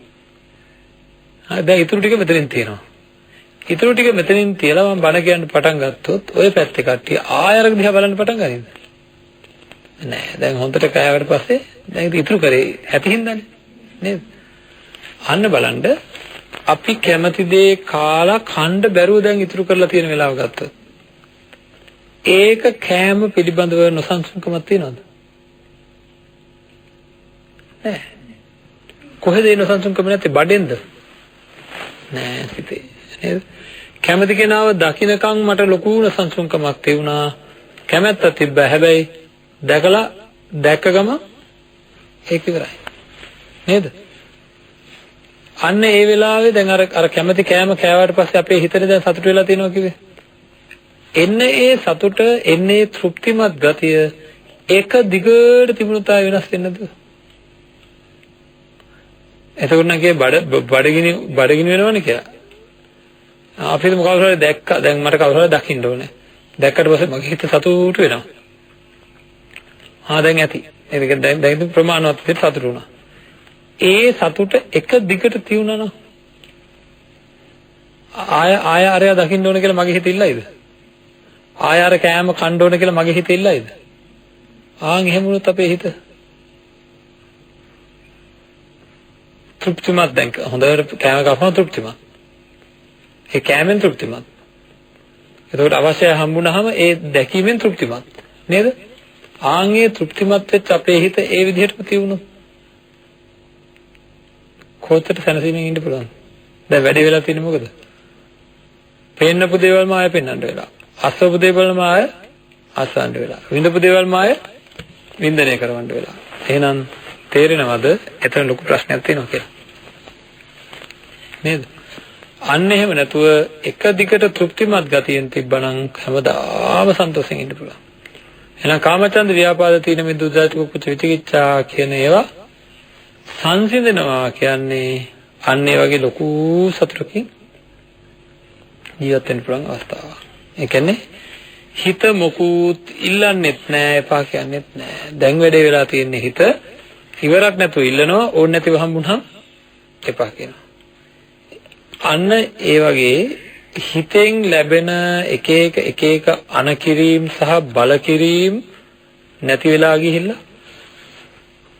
දැන් ඉතුරු ටික මෙතනින් තියෙනවා. ඉතුරු ටික මෙතනින් තියලා මම බණ කියන්න පටන් ගත්තොත් ඔය පැත්තේ කට්ටිය ආයෙත් දිහා බලන්න පටන් ගනින්ද? නෑ. දැන් හොඳට කෑවට පස්සේ දැන් ඉතුරු කරේ ඇති හින්දානේ. නේද? අන්න බලන්න අපි කැමති දේ කාලා ඛණ්ඩ බැරුව දැන් ඉතුරු කරලා තියෙන වෙලාව ගත්තොත් ඒක කෑම පිළිබඳව නොසන්සුන්කමක් තියනවද? නෑ. කොහෙද ඒ නොසන්සුන්කම නැත්තේ? බඩෙන්ද? නෑ සිතේ. නේද? කැමති කෙනාව දකින්නකම් මට ලොකු නොසන්සුන්කමක් තියුණා. කැමැත්ත තිබ්බා. හැබැයි දැකලා දැක්ක ගම ඒක ඉවරයි. නේද? අන්න ඒ වෙලාවේ දැන් අර කැමති කෑම කෑවට පස්සේ අපේ හිතේ දැන් සතුට වෙලා තියෙනවා කිව්වේ. එන්නේ ඒ සතුට, එන්නේ තෘප්තිමත් ගතිය එක දිගට තිබුණොත් ආය වෙනස් වෙන්නේ නැද්ද? එතකොට නම් කියේ බඩගිනි වෙනවනේ කියලා. අපි හිතමු කවුරු හරි දැක්කා. දැන් මට කවුරු හරි දකින්න ඕනේ. දැක්කට පස්සේ මගේ හිත සතුට වෙනවා. දැන් ඇති. ඒක දැන් ප්‍රමාණවත් විදිහට සතුට වුණා. ඒ සතුට එක දිගට තියුණා නම් ආය අරය දකින්න ඕන කියලා මගේ හිත ඉල්ලයිද? ආය අර කෑම කන්න ඕන කියලා මගේ හිත ඉල්ලයිද? එහෙම වුණොත් අපේ හිත තෘප්තිමත්. දැන් හොඳට කෑම කපනවා තෘප්තිමත්. ඒ කෑමෙන් තෘප්තිමත්. එතකොට අවශ්‍ය හම්බුනහම ඒ දැකීමෙන් තෘප්තිමත්. නේද? ඒ තෘප්තිමත් වෙච්ච අපේ හිත ඒ විදිහටම තියුණොත් කොහොතට සැනසීමෙන් ඉන්න පුළුවන්. දැන් වැඩි වෙලා තියෙන්නේ මොකද? පේන්නපු දේවල්ම ආයෙ පෙන්වන්න වෙලා. අසවපු දේවල්ම ආයෙ අසවන්න වෙලා. විඳපු දේවල්ම ආයෙ වින්දනය කරවන්න වෙලා. එහෙනම් තේරෙනවද? එතන ලොකු ප්‍රශ්නයක් තියෙනවා කියලා. නේද? අන්න එහෙම නැතුව එක දිගට තෘප්තිමත් ගතියෙන් තිබ්බනම් හැමදාම සන්තෝෂෙන් ඉන්න පුළුවන්. එහෙනම් කාමචන්ද ව්‍යාපාද තීන මිද්ද උද්ධච්ච කුච්ච විචිකිච්ඡා කියන ඒවා සංසිඳනවා කියන්නේ අන්න ඒ වගේ ලොකු සතුටකින් ජීවත් වෙන්න පුළුවන් අවස්ථාවක්. ඒ කියන්නේ හිත මොකුත් ඉල්ලන්නෙත් නෑ, එපා කියන්නෙත් නෑ. දැන් වැඩේ වෙලා තියෙන්නේ හිත ඉවරක් නැතුව ඉල්ලනවා, ඕන නැතිව හම්බුනහම එපා කියනවා. අන්න ඒ වගේ හිතෙන් ලැබෙන එක එක අනකිරීම සහ බලකිරීම නැති වෙලා ගිහිල්ලා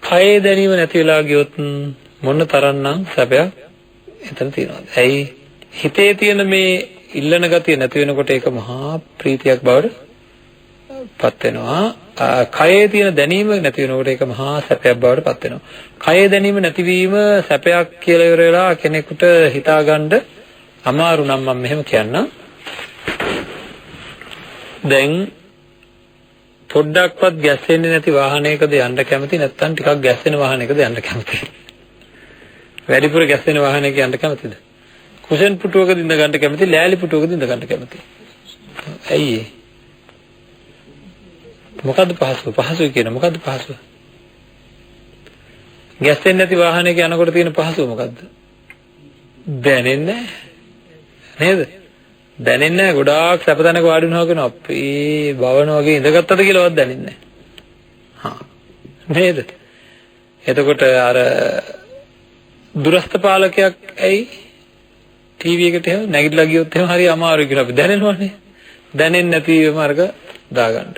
කයේ දැනීම නැති වෙලා ගියොත් මොන තරම්නම් සැපයක් එතන තියෙනවද? ඇයි හිතේ තියෙන මේ ඉල්ලන ගතිය නැති වෙනකොට ඒක මහා ප්‍රීතියක් බවට පත් වෙනවා. කයේ තියෙන දැනීම නැති වෙනකොට ඒක මහා සැපයක් බවට පත් වෙනවා. කයේ දැනීම නැතිවීම සැපයක් කියලා ඉවර වෙලා කෙනෙකුට හිතාගන්න අමාරු නම් මම මෙහෙම කියන්නම්. දැන් පොඩ්ඩක්වත් ගැස්සෙන්නේ නැති වාහනයකද යන්න කැමති, නැත්නම් ටිකක් ගැස්සෙන වාහනයකද යන්න කැමති? වැඩිපුර ගැස්සෙන වාහනයක යන්න කැමතිද? කුෂන් පුටුවකද ඉඳ ගන්න කැමති, ලෑලි පුටුවකද ඉඳ ගන්න කැමති? ඇයි ඒ? මොකද්ද පහසුව? පහසුයි කියන මොකද්ද පහසුව? ගැස්සෙන්නේ නැති වාහනයක යනකොට තියෙන පහසුව මොකද්ද? දැනෙන්නේ නේද? දැනෙන්නේ නැහැ. ගොඩාක් සැප තැනක වාඩි වෙනවා කියන අපේ භවන වගේ ඉඳගත්තද කියලාවත් දැනෙන්නේ නැහැ. නේද? එතකොට අර දුරස්ත පාලකයක් ඇයි ටීවී එකට එහෙම නැගිටලා ගියොත් එහෙම හරි අමාරුයි කියලා අපි දැනෙනවනේ. දැනෙන්නේ නැතිවම අරක දාගන්න.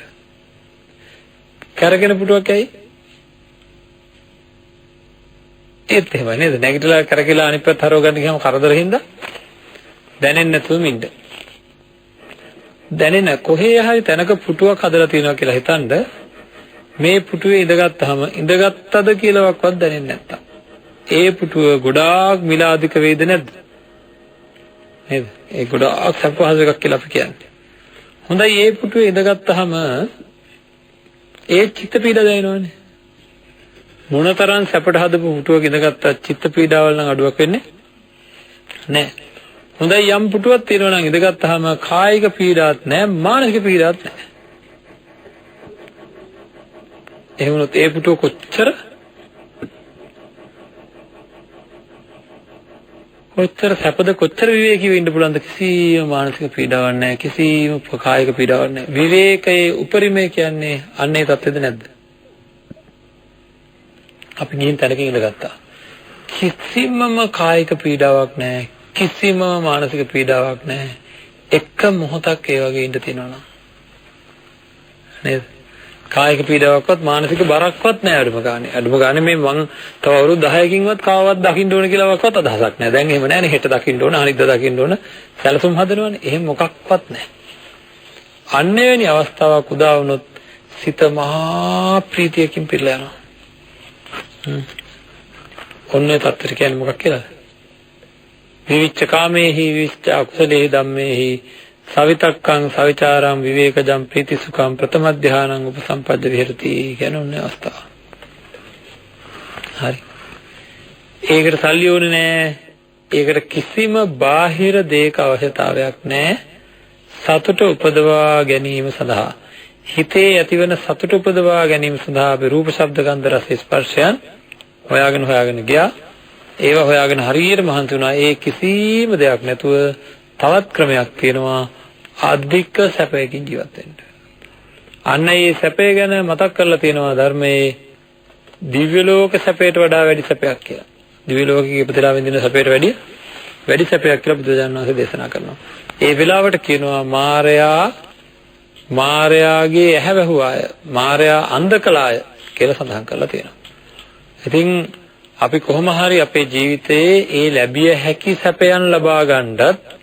කරගෙන පුටුවක් ඇයි? ඒත් එහෙමයි නේද? නැගිටලා කරකලා අනිත් පැත්ත හරව ගන්න ගියාම කරදරින්ද දැනෙන්නේ නැතුවම ඉන්න. දැනෙන කොහේ හරි තැනක පුටුවක් හදලා තියෙනවා කියලා හිතනද මේ පුටුවේ ඉඳගත්තාම ඉඳගත්තද කියලාවත් දැනෙන්නේ නැත්තම් ඒ පුටුව ගොඩාක් මිලාදික වේද නැද්ද? නේද? ඒ ගොඩාක් සපහසු එකක් කියලා අපි කියන්නේ. හොඳයි ඒ පුටුවේ ඉඳගත්තාම ඒ චිත්ත පීඩ දැනෙනවනේ. මොනතරම් සැපට හදපු පුටුවක ඉඳගත්තා චිත්ත පීඩාවල් නම් අඩුවක් වෙන්නේ නැහැ. හොඳයි යම් පුටුවක් තියෙනවා නම් ඉඳගත්තාම කායික පීඩාවක් නැහැ, මානසික පීඩාවක් නැහැ. එහෙම වුණොත් ඒ පුටුව කොච්චර සැපද, කොච්චර විවේකීව ඉන්න පුළුවන්ද? කිසිම මානසික පීඩාවක් නැහැ, කිසිම කායික පීඩාවක් නැහැ. විවේකයේ උපරිමය කියන්නේ අන්නේ තත්ත්වෙද නැද්ද? අපි ගිහින් තැනකින් ඉඳගත්තා. කිසිමම කායික පීඩාවක් නැහැ, කිසිම මානසික පීඩාවක් නැහැ. එක මොහොතක් ඒ වගේ ඉඳ තියනවා නේද? කායික පීඩාවක්වත් මානසික බරක්වත් නැහැ අඩුම ගානේ. අඩුම ගානේ මේ මං තව අවුරුදු 10කින්වත් කාවවත් දකින්න ඕන කියලාවත් අදහසක් නැහැ. දැන් එහෙම නැහැ නේ. හෙට දකින්න ඕන, අනිද්දා දකින්න ඕන. සැලසුම් හදනවනේ. එහෙම මොකක්වත් නැහැ. අන්න එවැනි අවස්ථාවක් උදා වුණොත් සිත මහා ප්‍රීතියකින් පිරලා යනවා. ඔන්නේ තත්තර කියන්නේ මොකක් කියලාද? විවිච්ඡ කාමේහි විවිච්ඡ අකුසලේහි ධම්මේහි සවිතක්කං සවිචාරං විවේකජං ප්‍රීතිසුඛං ප්‍රථම ධානං උපසම්පද්ද විහෙරති කියන ඔන්නේ අවස්ථාව. හරි. ඒකට සල්ලි ඕනේ නෑ. ඒකට කිසිම බාහිර දෙයක අවශ්‍යතාවයක් නෑ. සතුට උපදවා ගැනීම සඳහා හිතේ ඇතිවන සතුට උපදවා ගැනීම සඳහා අපි රූප ශබ්ද ගන්ධ රස ස්පර්ශයන් හොයාගෙන ගියා. ඒවා හොයාගෙන හරියට මහන්සි වුණා. ඒ කිසිම දෙයක් නැතුව තවත් ක්‍රමයක් තියෙනවා අධික සැපයකින් ජීවත් වෙන්න. අන්න ඒ සැපය ගැන මතක් කරලා තියෙනවා ධර්මයේ දිව්‍ය ලෝක සැපයට වඩා වැඩි සැපයක් කියලා. දිව්‍ය ලෝකයේ ඉපදලා විඳින සැපයට වැඩි සැපයක් කියලා බුදුරජාණන් වහන්සේ දේශනා කරනවා. ඒ වෙලාවට කියනවා මාරයාගේ ඇහැ වැහුවාය, මාරයා අන්ධ කළාය කියලා සඳහන් කරලා තියෙනවා. ඉතින් අපි කොහොම හරි අපේ ජීවිතයේ ඒ ලැබිය හැකි සැපයන් ලබා ගන්නත්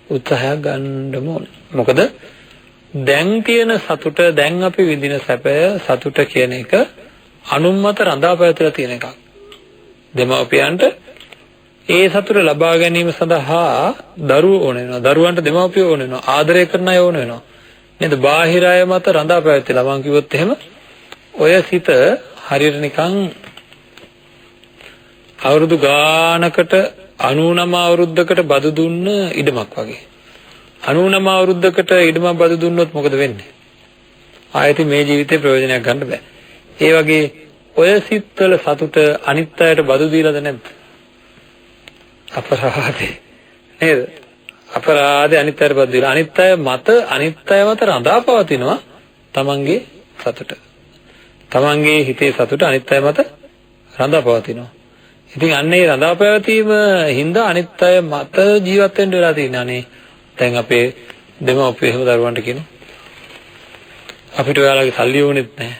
උත්සාහයක් ගන්න ඕනේ. මොකද දැන් තියෙන සතුට, දැන් අපි විඳින සැපය, සතුට කියන එක අනුන්මත රඳා පැවතලා තියෙන එකක්. දෙමව්පියන්ට ඒ සතුට ලබා ගැනීම සඳහා දරුවෝ ඕන වෙනවා. දරුවන්ට දෙමව්පියෝ ඕන වෙනවා. ආදරය කරන අය ඕන වෙනවා. නේද? බාහිර අය මත රඳා පැවතලා මම කිව්වොත් එහෙම ඔය සිත හරියට නිකන් අවුරුදු ගානකට 99 අවුරුද්දකට බදු දුන්න ඉඩමක් වගේ. 99 අවුරුද්දකට ඉඩමක් බදු දුන්නොත් මොකද වෙන්නේ? ආයෙත් මේ ජීවිතේ ප්‍රයෝජනයක් ගන්න බෑ. ඒ වගේ ඔය සිත්වල සතුට අනිත් අයට බදු දීලාද නැද්ද? අපරාධේ නේද? අපරාධේ අනිත් අයට බදු දීලා අනිත් අය මත රඳා පවතිනවා තමන්ගේ සතුට. තමන්ගේ හිතේ සතුට අනිත් අය මත රඳා පවතිනවා. ඉතින් අන්න ඒ රඳා පැවතීම හින්දා අනිත් අය මත ජීවත් වෙන්න වෙලා තියෙනවා නේ. දැන් අපේ දෙමව්පියෝ එහෙම දරුවන්ට කියනවා අපිට ඔයාලගේ සල්ලි ඕනෙත් නැහැ.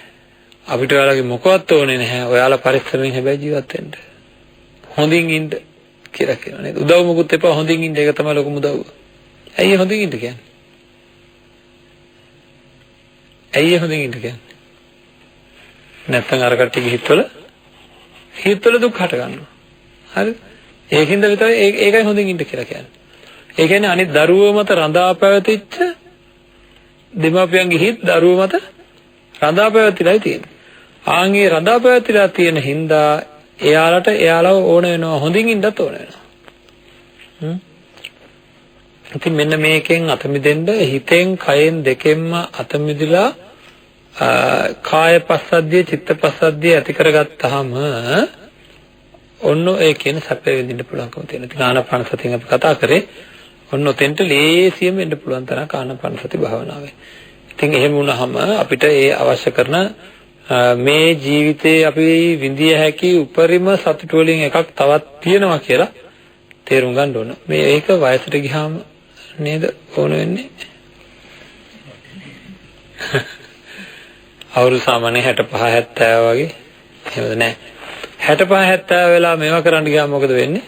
අපිට ඔයාලගේ මොකවත් ඕනේ නැහැ. ඔයාලා පරිස්සමෙන් හැබැයි ජීවත් වෙන්න. හොඳින් ඉන්න කියලා කියනවා නේද? උදව් මොකුත් එපා, හොඳින් ඉන්න. ඒක තමයි ලොකුම උදව්ව. ඇයි හොඳින් ඉන්න කියන්නේ? ඇයි හොඳින් ඉන්න කියන්නේ? නැත්තම් අර කට්ටියගේ හිතවල දුක් හට ගන්නවා. හරිද? ඒකින්ද විතරයි ඒකයි හොඳින් ඉන්න කියලා කියන්නේ. ඒ කියන්නේ අනිත් දරුවෝ මත රඳා පැවතිච්ච දෙමාපියන්ගේ හිත දරුවෝ මත රඳා පැවතිලායි තියෙන්නේ. ආන්ගේ රඳා පැවතිලා තියෙන හින්දා එයාලව ඕන වෙනවා, හොඳින් ඉන්නත් ඕන වෙනවා. ඉතින් මෙන්න මේකෙන් අත මිදෙන්න හිතෙන් කයෙන් දෙකෙන්ම අත මිදලා කාය පස්සද්ධිය චිත්ත පස්සද්ධිය ඇති කරගත්තාම ඔන්න ඒ කියන සැපේ විඳින්න පුළුවන්කම තියෙනවා. ඉතින් ආනාපාන සතියෙන් අපි කතා කරේ ඔන්න ඔතෙන්ට ලේසියෙන් එන්න පුළුවන් තරම් ආනාපාන සති භාවනාවේ. ඉතින් එහෙම වුණාම අපිට ඒ අවශ්‍ය කරන මේ ජීවිතේ අපි විඳිය හැකි උපරිම සතුට වලින් එකක් තවත් තියෙනවා කියලා තේරුම් ගන්න ඕන. මේ ඒක වයසට ගියාම නේද ඕන වෙන්නේ? අවුරුදු සාමාන්‍ය 65 70 වගේ එහෙමද නැහැ. 65 70 වෙලා මේවා කරන්න ගියාම මොකද වෙන්නේ?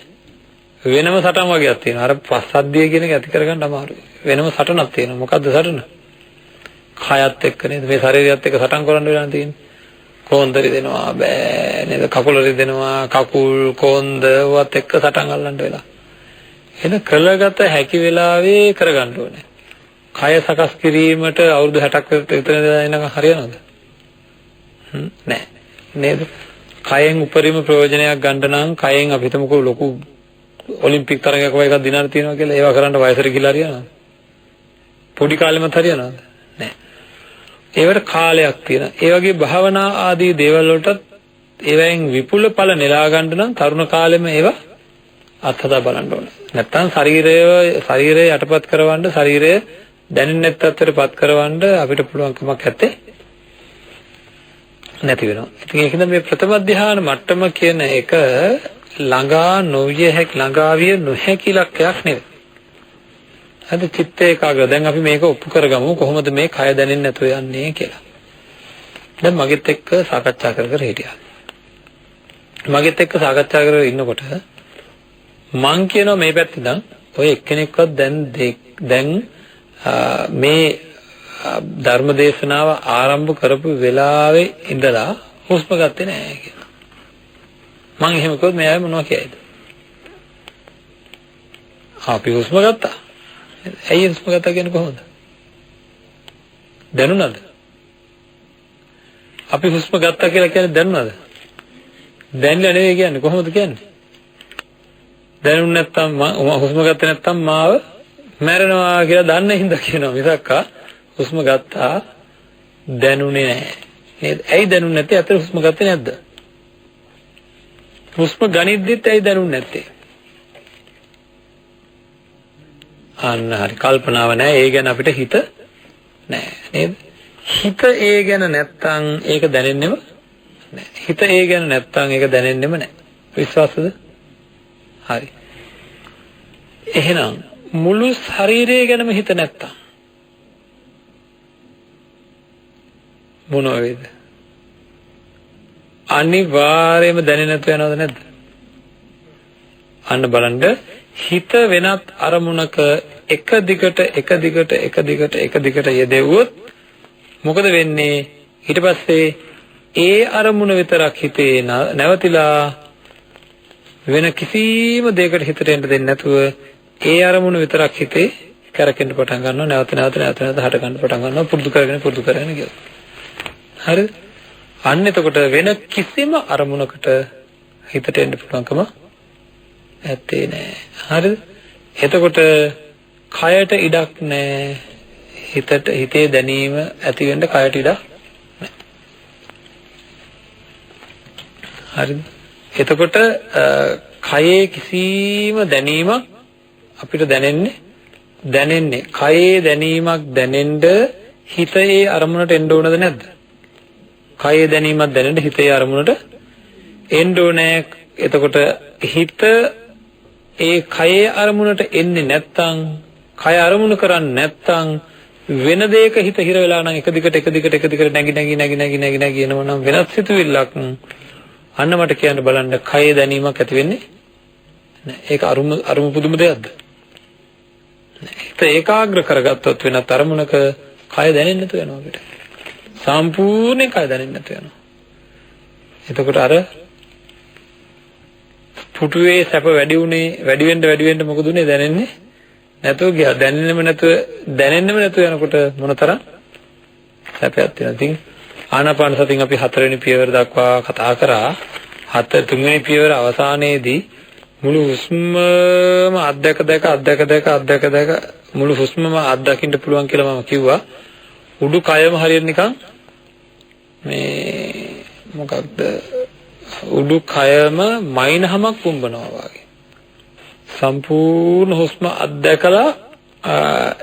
වෙනම සටන් වගේක් තියෙනවා. අර පස්සද්ධිය කියන එක ඇති කරගන්න අමාරුයි. වෙනම සටනක් තියෙනවා. මොකද්ද සටන? කයත් එක්ක නේද? මේ ශරීරයත් එක්ක සටන් කරන්න වෙලා තියෙන්නේ. කොන්ද රිදෙනවා බෑ නේද? කකුල රිදෙනවා, කකුල් කොන්ද වත් එක්ක සටන් අල්ලන්න වෙලා. එන කළගත හැකි වෙලාවේ කරගන්න ඕනේ. කය සකස් කිරීමට අවුරුදු 60ක් විතර ඉඳලා හරියනවද? නෑ නේද? කයෙන් උපරිම ප්‍රයෝජනයක් ගන්න නම් කයෙන් අපි හිතමුකෝ ලොකු ඔලිම්පික් තරගයක් වගේ එකක් දිනන්න තියෙනවා කියලා ඒවා කරන්න වයසට ගිහලා හරියනවද? පොඩි කාලෙමත් හරියනවද? නෑ. ඒවට කාලයක් තියෙනවා. ඒ වගේ භාවනා ආදී දේවල් වලට ඒවෙන් විපුල ඵල නෙලා ගන්න නම් තරුණ කාලෙම ඒවා අත්හදා බලන්න ඕනේ. නැත්තම් ශරීරය යටපත් කරවන්න, ශරීරය දැනෙන්නේ නැත් තත්ත්වයටපත් කරවන්න අපිට පුළුවන්කමක් නැත්තේ නැති වෙනවා. ඉතින් ඒකෙන්ද මේ ප්‍රථම ධ්‍යාන මට්ටම කියන එක ළඟා නොවිය හැකි, ළඟාවිය නොහැකි ලක්ෂයක් නෙවෙයි. අද චිත්ත ඒකාග්‍ර. දැන් අපි මේක ඔප්පු කරගමු කොහොමද මේ කය දැනෙන්නේ නැතුව යන්නේ කියලා. දැන් මගෙත් එක්ක සාකච්ඡා කර කර හිටියා. මගෙත් එක්ක සාකච්ඡා කරගෙන ඉන්නකොට මං කියනවා මේ පැත්තෙන් ඔය එක්කෙනෙක්වත් දැන් මේ ධර්ම දේශනාව ආරම්භ කරපු වෙලාවේ ඉඳලා හුස්ම ගත්තේ නැහැ කියලා. මං එහෙම කිව්වොත් මෙයා මොනවා කියයිද? අපි හුස්ම ගත්තා. ඇයි හුස්ම ගත්තා කියන්නේ කොහොමද? දැනුණාද? අපි හුස්ම ගත්තා කියලා කියන්නේ දැනුණාද? දැනලා නෙවෙයි කියන්නේ කොහොමද කියන්නේ? දැනුනේ නැත්තම් හුස්ම ගත්තේ නැත්තම් මාව මැරෙනවා කියලා දන්න හින්දා කියනවා මිසක් හුස්ම ගත්තා දැනුනේ නැහැ. නේද? ඇයි දැනුනේ නැත්තේ? අතට හුස්ම ගත්තේ නැද්ද? හුස්ම ගනිද්දිත් ඇයි දැනුනේ නැත්තේ? අන්න හරි කල්පනාව නැහැ. ඒ ගැන අපිට හිත නැහැ නේද? හිත ඒ ගැන නැත්තම් ඒක දැනෙන්නෙම නැහැ. හිත ඒ ගැන නැත්තම් ඒක දැනෙන්නෙම නැහැ. විශ්වාසද? හරි. එහෙනම් මුළු ශරීරය ගැනම හිත නැත්තම් මොන වේද? අනිවාර්යයෙන්ම දැනෙන්නේ නැතුව යනවද නැද්ද? අන්න බලන්න හිත වෙනත් අරමුණක එක දිගට යෙදෙව්වොත් මොකද වෙන්නේ? ඊට පස්සේ ඒ අරමුණ විතරක් හිතේ නැවතිලා වෙන කිසිම දෙයකට හිතට එන්න දෙන්නේ නැතුව ඒ අරමුණ විතරක් හිතේ කරකෙන්න පටන් ගන්නවා. නැවත හට ගන්න පටන් ගන්නවා. පුරුදු කරගෙන ගියොත්. හරිද? අන්න එතකොට වෙන කිසිම අරමුණකට හිතට එන්න පුළුවන්කම ඇත්තේ නෑ. හරිද? එතකොට කයට ඉඩක් නෑ. හිතේ දැනීම ඇති වෙන්න කයට ඉඩක් නෑ. හරිද? එතකොට කයේ කිසිම දැනීමක් අපිට දැනෙන්නේ කයේ දැනීමක් දැනෙන්න හිතේ අරමුණට එන්න ඕනද නැද්ද? කයේ දැනීමක් දැනෙන්න හිතේ අරමුණට එන්න ඕනේ. එතකොට හිත ඒ කයේ අරමුණට එන්නේ නැත්තම් කය අරමුණු කරන්නේ නැත්තම් වෙන දෙයක හිත හිර වෙලා නම් එක දිගට නැగి එනවා නම් වෙනස් සිතුවිල්ලක් අන්න මට කියන්න බලන්න කයේ දැනීමක් ඇති වෙන්නේ නැහැ. ඒක අරුම පුදුම දෙයක්ද? හිත ඒකාග්‍ර කරගත්තොත් වෙනත් අරමුණක කය දැනෙන්නේ නැතු වෙනවා අපිට. සම්පූර්ණයෙන් කය දැනෙන්නේ නැතු වෙනවා. එතකොට අර පුටුවේ සැප වැඩි වෙන්න මොකද උනේ? දැනෙන්නේ නැතුව ගියා. දැනෙන්නෙම නැතුව යනකොට මොනතරම් සැපයක් තියෙනවද? ඉතින් ආනාපාන සතියෙන් අපි 4 වෙනි පියවර දක්වා කතා කරා. 3 වෙනි පියවර අවසානයේදී මුළු හුස්මම අත්දැක මුළු හුස්මම අත්දකින්න පුළුවන් කියලා මම කිව්වා. උඩු කයම හරියට නිකන් මේ මොකක්ද උඩු කයම මයින්හමක් පුම්බනවා වගේ. සම්පූර්ණ හුස්ම අත්දැකලා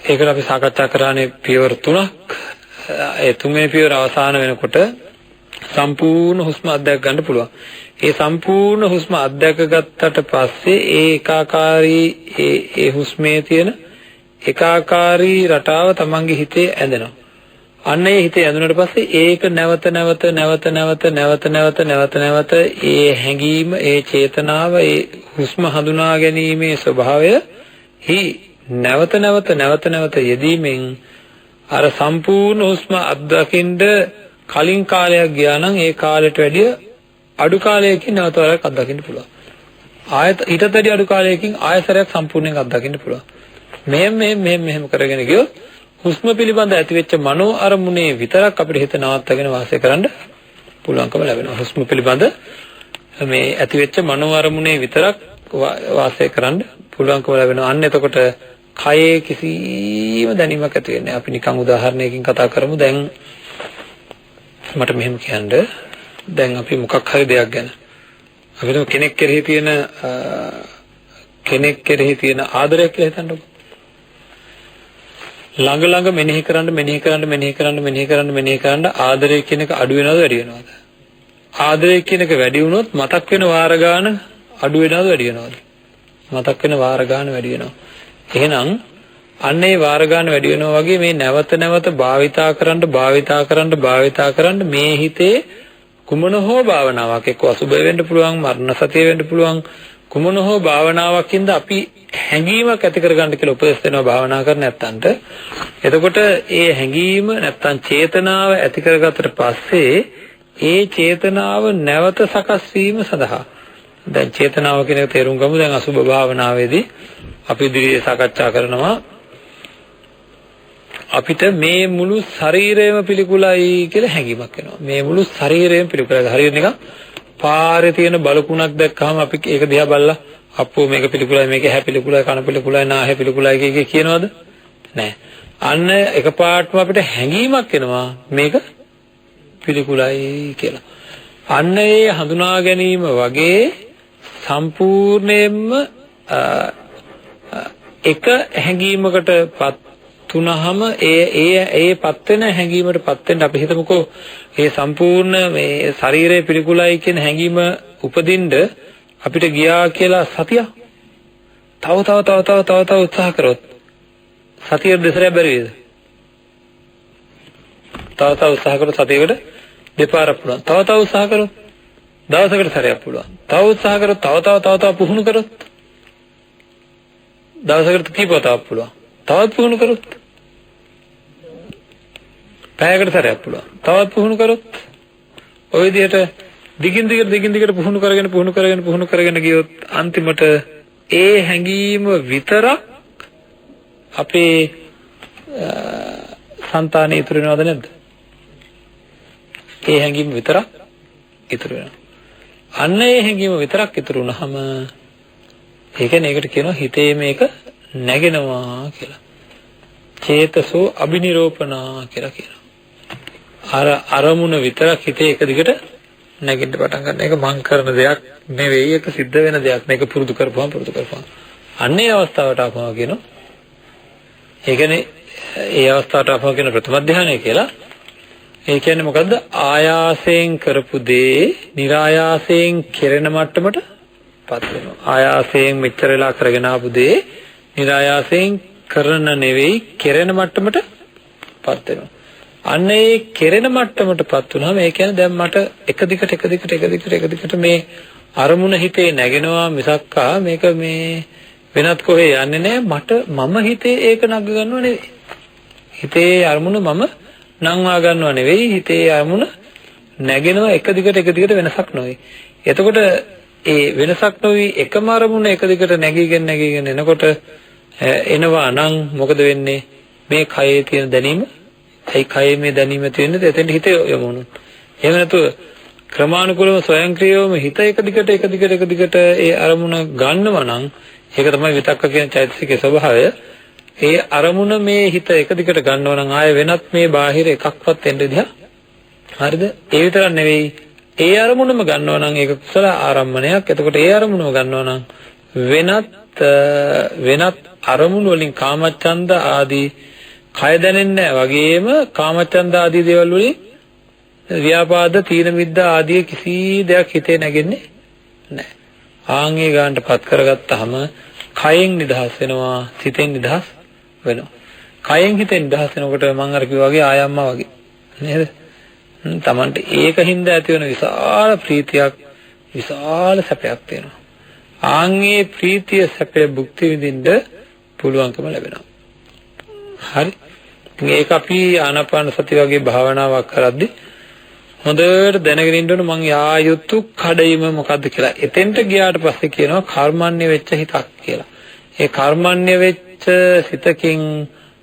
ඒකට අපි සාකච්ඡා කරානේ පියවර 3ක්. ඒ 3 වෙනි පියවර අවසාන වෙනකොට සම්පූර්ණ හුස්ම අත්දැක ගන්න පුළුවන්. ඒ සම්පූර්ණ හුස්ම අත්දැක ගත්තට පස්සේ ඒ ඒකාකාරී ඒ හුස්මේ තියෙන ඒකාකාරී රටාව තමන්ගේ හිතේ ඇඳෙනවා. අන්න ඒ හිතේ ඇඳුනට පස්සේ ඒක නැවත ඒ හැඟීම, ඒ චේතනාව, ඒ හුස්ම හඳුනා ගැනීමේ ස්වභාවය නැවත යෙදීමෙන් අර සම්පූර්ණ හුස්ම අත්දකින්න කලින් කාලයක් ගියා නම් ඒ කාලයට වැඩිය අඩු කාලයකින් නැවත වරක් අත්දකින්න පුළුවන්. ඊටත් වැඩිය අඩු කාලයකින් ආයසරයක් සම්පූර්ණයෙන් අත්දකින්න පුළුවන්. මෙහෙම කරගෙන ගියොත් හුස්ම පිළිබඳ ඇතිවෙච්ච මනෝ අරමුණේ විතරක් අපිට හිත නවත්තගෙන වාසය කරන්න පුළුවන්කම ලැබෙනවා. හුස්ම පිළිබඳ මේ ඇතිවෙච්ච මනෝ අරමුණේ විතරක් වාසය කරන්න පුළුවන්කම ලැබෙනවා. අන්න එතකොට කයේ කිසිම දැනීමක් ඇති වෙන්නේ නැහැ. අපි නිකන් උදාහරණයකින් කතා කරමු. දැන් මට මෙහෙම කියන්න. දැන් අපි මොකක් හරි දෙයක් ගැන අපිට කෙනෙක් කෙරෙහි තියෙන ආදරයක් කියලා හිතන්නකෝ. ළඟ මෙනෙහි කරන්න ආදරය කියන එක අඩු වෙනවද වැඩි වෙනවද? ආදරය කියන එක වැඩි වුණොත් මතක් වෙන වාර ගාන අඩු වෙනවද වැඩි වෙනවද? මතක් වෙන වාර ගාන වැඩි වෙනවා. එහෙනම් අන්න ඒ වාර ගන්න වැඩි වෙනවා වගේ මේ නැවත නැවත භාවිතා කරන්න මේ හිතේ කුමන හෝ භාවනාවක් එක්ක අසුබ වෙන්න පුළුවන්, මරණ සතිය වෙන්න පුළුවන්, කුමන හෝ භාවනාවකින්ද අපි හැඟීමක් ඇති කරගන්න කියලා උපදෙස් දෙනවා භාවනා කරන්න නැත්තන්ට. එතකොට ඒ හැඟීම නැත්තම් චේතනාව ඇති කරගත්තට පස්සේ ඒ චේතනාව නැවත සකස් වීම සඳහා දැන් චේතනාව කියන එක තේරුම් ගමු. දැන් අසුබ භාවනාවේදී අපි ඉදිරියේ සාකච්ඡා කරනවා අපිට මේ මුළු ශරීරයම පිළිකුලයි කියලා හැඟීමක් එනවා. මේ මුළු ශරීරයම පිළිකුලයි. හරියට නිකන් පාරේ තියෙන බලකුණක් දැක්කම අපි ඒක දිහා බලලා අප්පෝ මේක පිළිකුලයි, මේක හැ පිළිකුලයි, කන පිළිකුලයි, නාහය පිළිකුලයි කියනවද? නෑ. අන්න එකපාරටම අපිට හැඟීමක් එනවා මේක පිළිකුලයි කියලා. අන්න ඒ හඳුනා ගැනීම වගේ සම්පූර්ණයෙන්ම එක හැඟීමකටපත් තුනහම ඒපත් වෙන හැඟීමටපත් වෙන්න අපි හිතමුකෝ ඒ සම්පූර්ණ මේ ශරීරයේ පිළිකුලයි කියන හැඟීම උපදින්න අපිට ගියා කියලා සතිය තව උත්සාහ කරොත් සතිය දෙසරයක් බැරි වේද? තව උත්සාහ කරොත් සතියකට දෙපාරක් පුළුවන්. තව උත්සාහ කරොත් දවසකට සැරයක් පුළුවන්. තව උත්සාහ කරොත් තව පුහුණු කරොත් දවසකට කීපවතාවක් පුළුවන්. තවත් පුහුණු කරොත් පැයකට සැරයක් පුළුවන්. තවත් පුහුණු කරොත් ඔය විදිහට දිගින් දිගට පුහුණු කරගෙන ගියොත් අන්තිමට ඒ හැඟීම විතරක් අපේ సంతානෙ ඉතුරු වෙනවද නැද්ද? ඒ හැඟීම විතරක් ඉතුරු වෙනවා. අන්න ඒ හැඟීම විතරක් ඉතුරු වුණාම ඒ කියන්නේ ඒකට කියනවා හිතේ මේක නැගෙනවා කියලා. චේතසෝ අබිනිරෝපණා කියලා කියනවා. අරමුණ විතරක් හිතේ එක දිගට නැගෙන්න පටන් ගන්න. ඒක මං කරන දෙයක් නෙවෙයි, ඒක සිද්ධ වෙන දෙයක්. මේක පුරුදු කරපුවාම. අන්නේ අවස්ථාවට ආපුවා කියනවා. ඒ කියන්නේ ඒ අවස්ථාවට ආපුවා කියන ප්‍රථම ධානය කියලා. ඒ කියන්නේ මොකද්ද? ආයාසයෙන් කරපු දේ નિરાයාසයෙන් කෙරෙන මට්ටමට පත් වෙනවා. ආයාසයෙන් මෙච්චර වෙලා කරගෙන ආපු දේ નિરાයාසයෙන් කරන නෙවෙයි කෙරෙන මට්ටමට පත් වෙනවා. අන්න ඒ කෙරෙන මට්ටමට පත් වුණාම ඒ කියන්නේ දැන් මට එක දිගට මේ අරමුණ හිතේ නැගෙනවා මිසක්කා මේක මේ වෙනත් කොහේ යන්නේ නැහැ. මම හිතේ ඒක නග ගන්නව නෙවෙයි. හිතේ අරමුණ මම නංවා ගන්නව නෙවෙයි. හිතේ අරමුණ නැගෙනවා එක දිගට වෙනසක් නොවේ. එතකොට ඒ වෙනසක් නොවි එකම අරමුණ එක දිගට නැගීගෙන එනකොට එනවා නම් මොකද වෙන්නේ? මේ කයේ තියෙන දැනීම ඒ කයේ මේ දැනීම තියෙන්නේ එතෙන්ට හිත යමුණු. එහෙම නැතුව ක්‍රමානුකූලව ස්වයංක්‍රීයවම හිත එක දිගට ඒ අරමුණ ගන්නවා නම් ඒක තමයි විතක්ක කියන චෛතසිකයේ ස්වභාවය. ඒ අරමුණ මේ හිත එක දිගට ගන්නවා නම් ආය වෙනත් මේ බාහිර එකක්වත් එන්න දෙයක්. හරිද? ඒ විතරක් නෙවෙයි. ඒ අරමුණම ගන්නවා නම් ඒක කුසල ආරම්මණයක්. එතකොට ඒ අරමුණම ගන්නවා නම් වෙනත් අරමුණු වලින් කාමච්ඡන්ද ආදී කය දැනෙන්නේ නැහැ. වගේම කාමච්ඡන්ද ආදී දේවල් වලින් ව්‍යාපාද තීන මිද්ද ආදී කිසි දෙයක් හිතේ නැගෙන්නේ නැහැ. ආන්ගේ ගන්නටපත් කරගත්තාම කයෙන් නිදහස් වෙනවා, සිතෙන් නිදහස් වෙනවා. කයෙන් හිතෙන් නිදහස් වෙනකොට මම අර කිව්වා වගේ ආයම්මා වගේ නේද? තමන්ට ඒකින්ද ඇති වෙන විශාල ප්‍රීතියක්, විශාල සැපයක් තියෙනවා. ආන්ගේ ප්‍රීතිය සැපය භුක්ති විඳින්න පුළුවන්කම ලැබෙනවා. හරි. මේක අපි ආනාපාන සති වගේ භාවනාවක් කරද්දී හොඳට දැනගෙන ඉන්න ඕන මං යා යුතු කඩයිම මොකද්ද කියලා. එතෙන්ට ගියාට පස්සේ කියනවා කර්මන්නේ වෙච්ච හිතක් කියලා. ඒ කර්මන්නේ වෙච්ච සිතකින්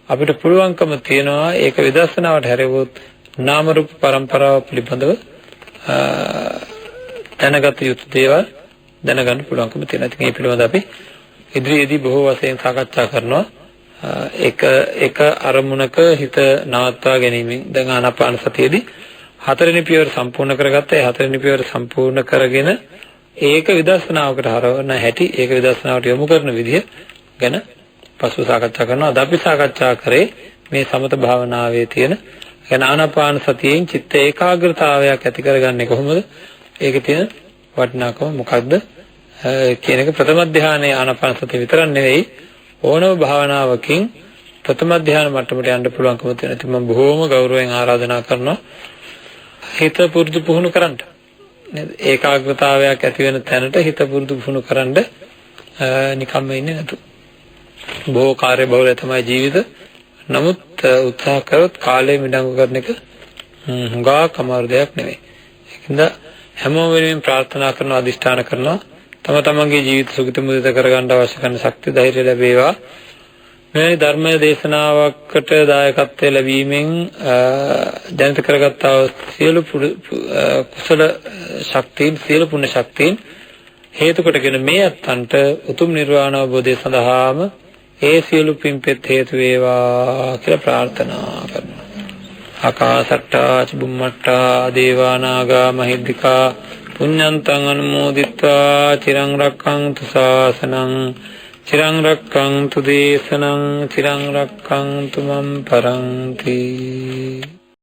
අපිට පුළුවන්කම තියෙනවා ඒක විදර්ශනාවට හැරෙවොත් නාම රූප පරම්පරාව පිළිබඳව දැනගත යුතු දේවල් දැනගන්න පුළුවන්කම තියෙනවා. ඉතින් මේ පිළිබඳව අපි ඉදිරියේදී බොහෝ වශයෙන් සාකච්ඡා කරනවා. එක අරමුණක හිත නවත්වා ගැනීමෙන් දැන් ආනාපාන සතියේදී හතරවෙනි පියවර සම්පූර්ණ කරගත්තා. ඒ හතරවෙනි පියවර සම්පූර්ණ කරගෙන ඒක විදර්ශනාවකට හරවන හැටි, ඒක විදර්ශනාවට යොමු කරන විදිහ ගැන පසුව සාකච්ඡා කරනවා. අද අපි සාකච්ඡා කරේ මේ සමත භාවනාවේ තියෙන يعني ආනාපාන සතියෙන් චිත්ත ඒකාග්‍රතාවයක් ඇති කරගන්නේ කොහොමද? ඒකේ තියෙන වටිනාකම මොකක්ද කියන එක ප්‍රථම ධානයේ ආනාපාන සතිය විතරක් නෙවෙයි ඕනම භාවනාවකින් ප්‍රථම ධ්‍යාන මට්ටමට යන්න පුළුවන්කම තියෙන. ඉතින් මම බොහොම ගෞරවයෙන් ආරාධනා කරනවා හිත පුරුදු පුහුණු කරන්න. නේද? ඒකාග්‍රතාවයක් ඇති වෙන තැනට හිත පුරුදු පුහුණු කරන්න නිකම්ම ඉන්නේ නැතු. බොහෝ කාර්ය බහුල තමයි ජීවිත. නමුත් උත්සාහ කරොත් කාලය මිඩංගු කරන එක හුඟක් අමාරු දෙයක් නෙවෙයි. ඒකින්ද හැමෝම වෙනුවෙන් ප්‍රාර්ථනා කරනවා, අදිෂ්ඨාන කරනවා තම තමන්ගේ ජීවිත සුගත මුදිත කරගන්න අවශ්‍ය කරන ශක්තිය ධෛර්යය ලැබේවා. මේ ධර්ම දේශනාවකට දායකත්වය ලැබීමෙන් දැනිත කරගත්තා සියලු කුසල ශක්තියින්, සියලු පුණ්‍ය ශක්තියින් හේතු කොටගෙන මේ අත්තන්ට උතුම් නිර්වාණ අවබෝධය සඳහාම ඒ සියලු පින්පෙත් හේතු වේවා කියලා ප්‍රාර්ථනා කරනවා. ආකාසට්ටා චුම්මට්ටා දේවා නාග මහිද්దికා පුඤ්ඤන්තං අනුමෝදිත්වා චිරං රක්ඛන්තු ශාසනං චිරං රක්ඛන්තු දේශනං චිරං රක්ඛන්තු මම් පරන්ති.